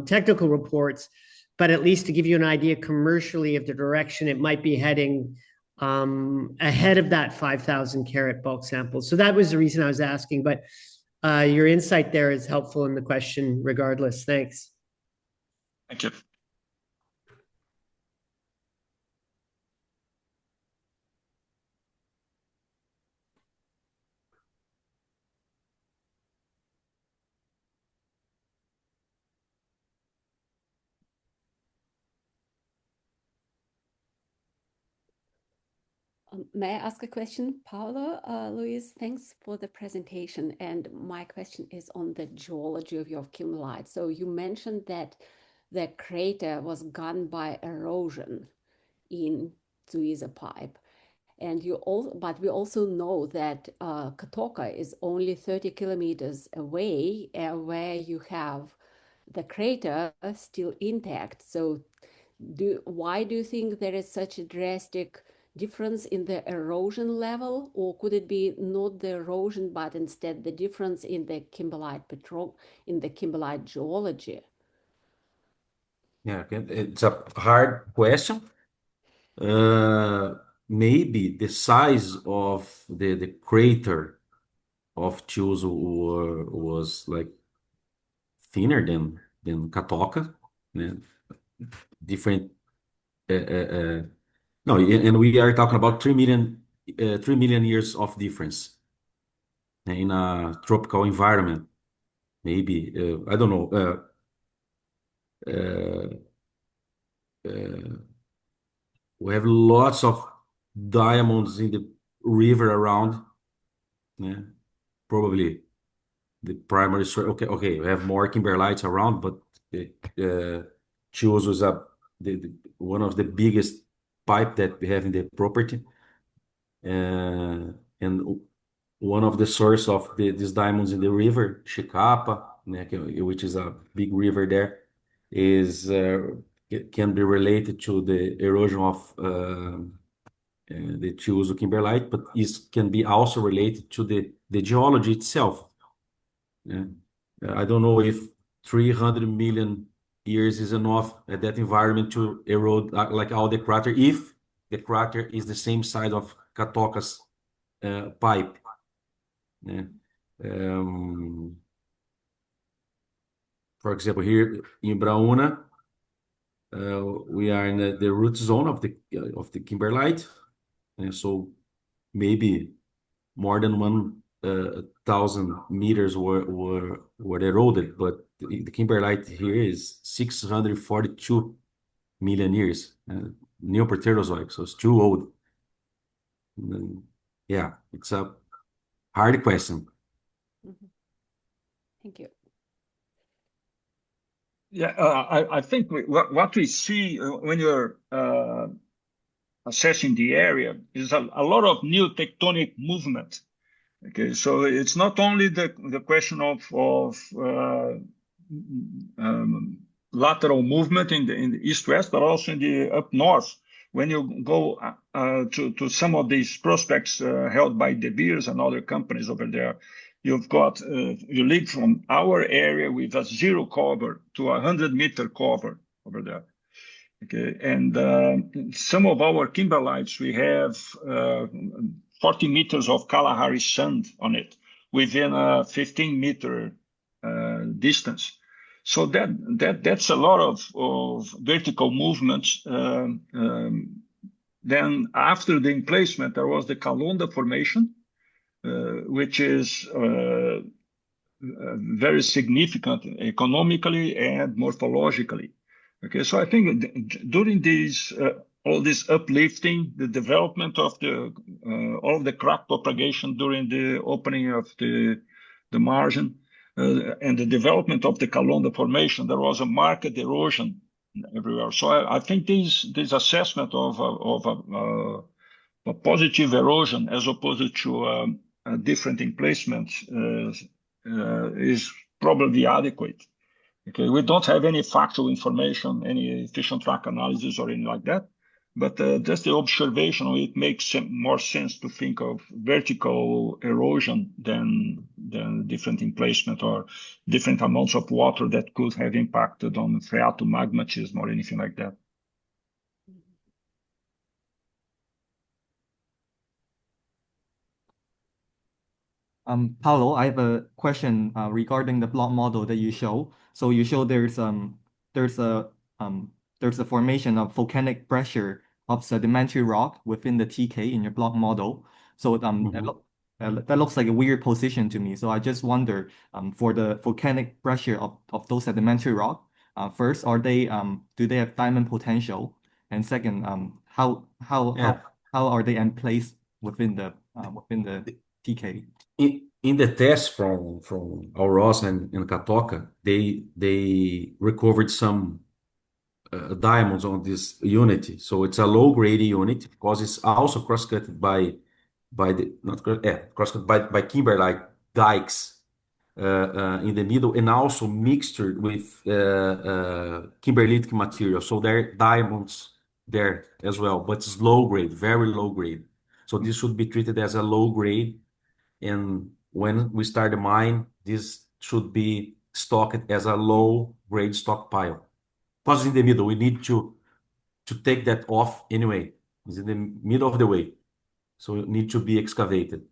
technical reports, but at least to give you an idea commercially of the direction it might be heading ahead of that 5,000 carat bulk sample. So that was the reason I was asking, but your insight there is helpful in the question regardless. Thanks. Thank you. May I ask a question, Paulo? Luiz, thanks for the presentation. And my question is on the geology of your kimberlite. So you mentioned that the crater was gone by erosion in Tchiuzo pipe. And but we also know that Catoca is only 30 kilometers away, where you have the crater still intact. So why do you think there is such a drastic difference in the erosion level? Or could it be not the erosion, but instead the difference in the kimberlite geology? Yeah, it's a hard question. Maybe the size of the crater of Tchiuzo was like thinner than Catoca, né? Different. No, and we are talking about 3 million years of difference in a tropical environment. Maybe I don't know. Uh, we have lots of diamonds in the river around. Yeah, probably the primary source. Okay, we have more kimberlites around, but Tchiuzo is one of the biggest pipe that we have in the property, and one of the source of these diamonds in the river, Chicapa, né, which is a big river there, is it can be related to the erosion of the Tchiuzo Kimberlite, but it can be also related to the geology itself. Yeah. I don't know if 300 million years is enough at that environment to erode like all the crater, if the crater is the same size of Catoca's pipe. Yeah. For example, here in Brauna, we are in the root zone of the kimberlite, and so maybe more than 1,000 meters were eroded, but the kimberlite here is 642 million years, Neoproterozoic, so it's too old. Yeah, it's a hard question. Thank you. Yeah, I think what we see when you're assessing the area is a lot of new tectonic movement. Okay, so it's not only the question of lateral movement in the east-west, but also in the up north. When you go to some of these prospects held by De Beers and other companies over there, you've got you lead from our area with a 0 cover to a 100-meter cover over there. Okay, and some of our kimberlites, we have 40 meters of Kalahari sand on it within a 15-meter distance. So that's a lot of vertical movements. Then after the emplacement, there was the Lunda formation, which is very significant economically and morphologically. Okay, so I think during these all this uplifting, the development of all of the crack propagation during the opening of the margin, and the development of the Lunda formation, there was a marked erosion everywhere. So I think this assessment of a positive erosion as opposed to a different emplacement is probably adequate. Okay, we don't have any factual information, any efficient track analysis or anything like that, but just the observation, it makes more sense to think of vertical erosion than different emplacement or different amounts of water that could have impacted on phreatomagmatism or anything like that. Paulo, I have a question regarding the block model that you show. So you show there's a formation of volcanic pressure of sedimentary rock within the TK in your block model. So that looks like a weird position to me. So I just wonder for the volcanic pressure of those sedimentary rock, first, do they have diamond potential? And second, how are they emplaced within the TK? In the test from Aurosa and Catoca, they recovered some diamonds on this unit. So it's a low-grade unit because it's also cross-cut by the not cross, yeah, cross-cut by kimberlite dikes in the middle, and also mixtured with kimberlitic material. So there are diamonds there as well, but it's low grade, very low grade. So this should be treated as a low grade, and when we start the mine, this should be stocked as a low grade stockpile. Because in the middle, we need to take that off anyway. It's in the middle of the way, so it need to be excavated.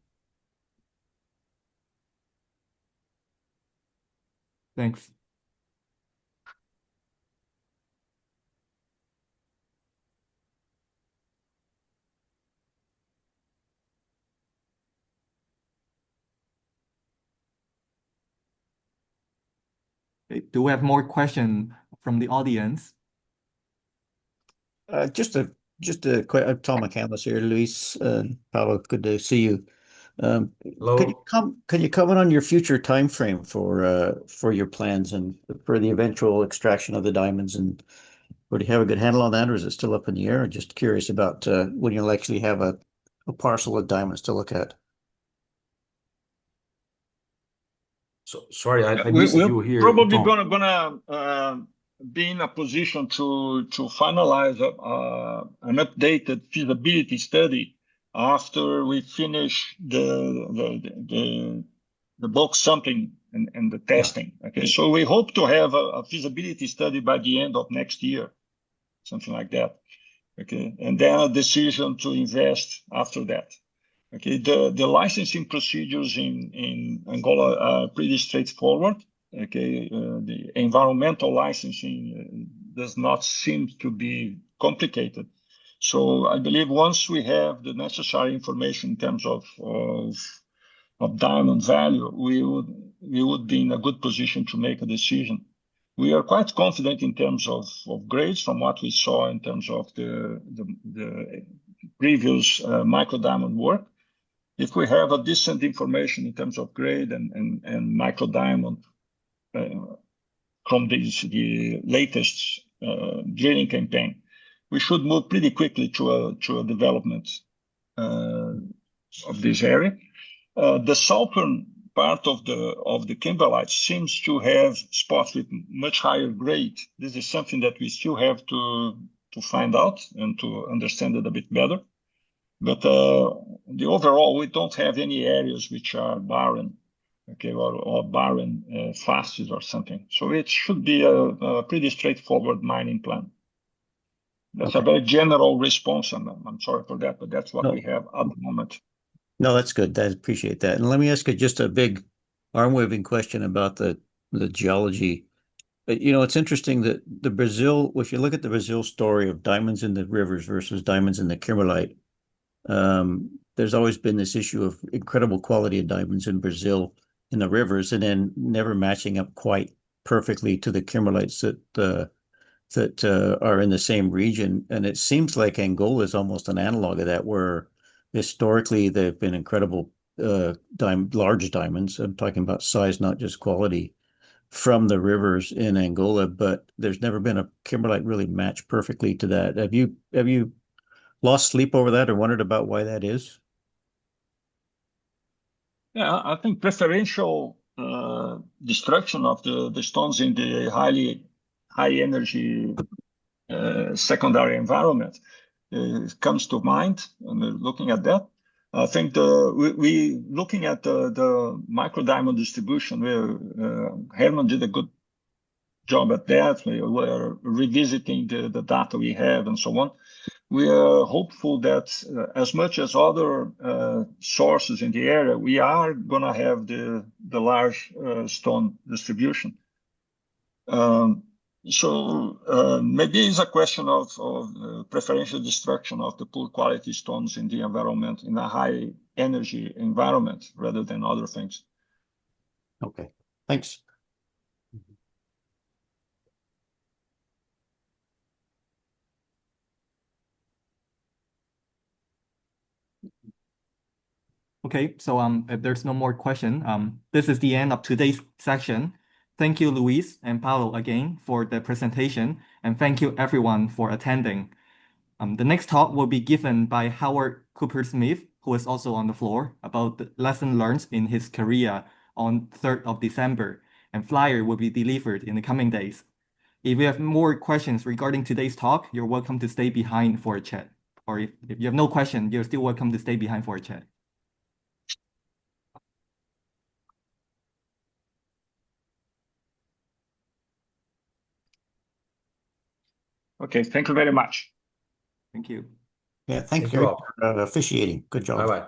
Thanks. Okay, do we have more questions from the audience? Just a quick, Tom McCandless here, Luis, Paulo, good to see you. Hello. Can you comment on your future time frame for your plans and for the eventual extraction of the diamonds, and or do you have a good handle on that, or is it still up in the air? I'm just curious about when you'll actually have a parcel of diamonds to look at. So sorry, I missed you here, Probably Tom. gonna be in a position to finalize an updated feasibility study after we finish the bulk sampling and the testing. Okay, so we hope to have a feasibility study by the end of next year, something like that. Okay, and then a decision to invest after that. Okay, the licensing procedures in Angola are pretty straightforward. Okay, the environmental licensing does not seem to be complicated. So I believe once we have the necessary information in terms of diamond value, we would be in a good position to make a decision. We are quite confident in terms of grades from what we saw in terms of the previous micro diamond work. If we have a decent information in terms of grade and micro diamond from the latest drilling campaign, we should move pretty quickly to a development of this area. The southern part of the kimberlites seems to have spots with much higher grade. This is something that we still have to find out and to understand it a bit better. But the overall, we don't have any areas which are barren, okay, or barren facies or something. So it should be a pretty straightforward mining plan. That's a very general response, and I'm sorry for that, but that's what we have at the moment. No, that's good. I appreciate that. And let me ask you just a big arm-waving question about the geology. You know, it's interesting that the Brazil, if you look at the Brazil story of diamonds in the rivers versus diamonds in the kimberlite, there's always been this issue of incredible quality of diamonds in Brazil in the rivers, and then never matching up quite perfectly to the kimberlites that are in the same region. And it seems like Angola is almost an analog of that, where historically they've been incredible large diamonds. I'm talking about size, not just quality, from the rivers in Angola, but there's never been a kimberlite really matched perfectly to that. Have you lost sleep over that or wondered about why that is? Yeah, I think preferential destruction of the stones in the high energy secondary environment comes to mind when we're looking at that. I think we looking at the micro diamond distribution, where Herman did a good job at that. We were revisiting the data we have and so on. We are hopeful that as much as other sources in the area, we are going to have the large stone distribution. So maybe it's a question of preferential destruction of the poor quality stones in the environment, in a high energy environment, rather than other things. Okay, thanks. Okay, so if there's no more question, this is the end of today's section. Thank you, Luiz and Paulo, again for the presentation, and thank you everyone for attending. The next talk will be given by Howard Cooper-Smith, who is also on the floor, about the lesson learned in his career on 3rd of December, and flyer will be delivered in the coming days. If you have more questions regarding today's talk, you're welcome to stay behind for a chat. Or if you have no question, you're still welcome to stay behind for a chat. Okay, thank you very much. Thank you. Yeah, thanks Thank you Gary, all. for officiating. Good job. Bye-bye.